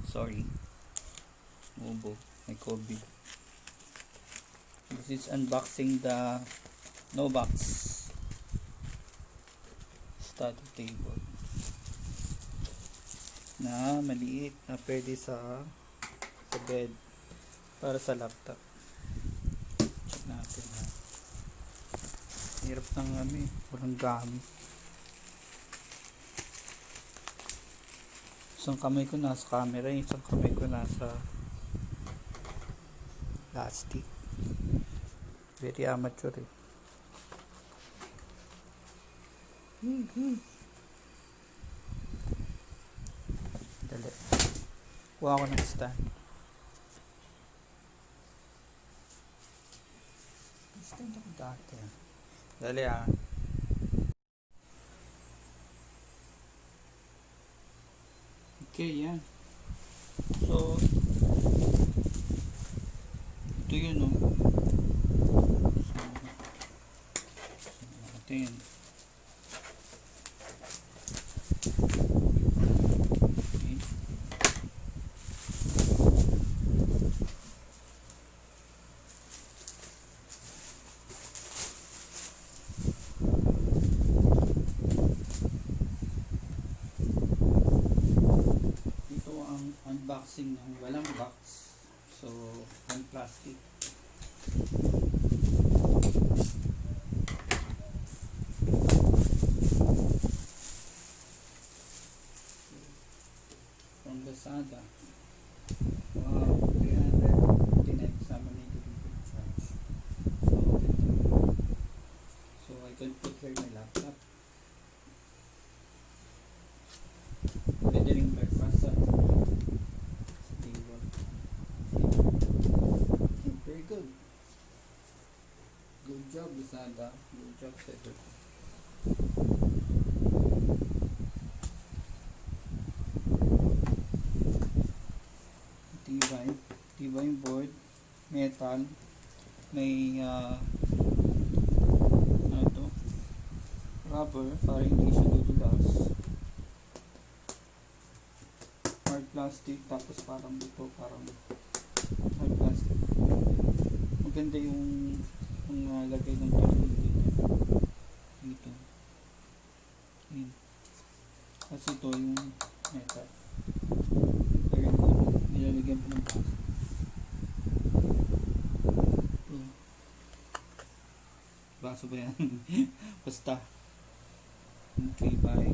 Sorry. Ubo. May COVID. This is unboxing the Novax study table na maliit na pwede sa bed para sa laptop. Check natin ha. Hirap ng walang gamit. Isang kamay ko nasa camera, isang kamay ko nasa plastic. Very amateur eh. Dali. Kuha ko ng stand. Stand ako dati. Dali ah. Okay, yan. So, ito yun, no? So natin. Okay. Ito ang unboxing ng walang box. So, ang plastic. From Lazada. Wow, 359 kasama na delivery charge. So I can put here my laptop. Pwede rin breakfast sa table. Very good. Good job, Lazada. Good job, Setter. Tibay yung board, metal, may ano to, rubber para hindi siya dudulas, hard plastic, tapos parang ito, parang hard plastic. Maganda yung lagay ng tulong dito. Yun. Kasi ito yung metal. Very good. Nilalagyan po ng plastic. Baso ba yan? Basta. Okay, bye.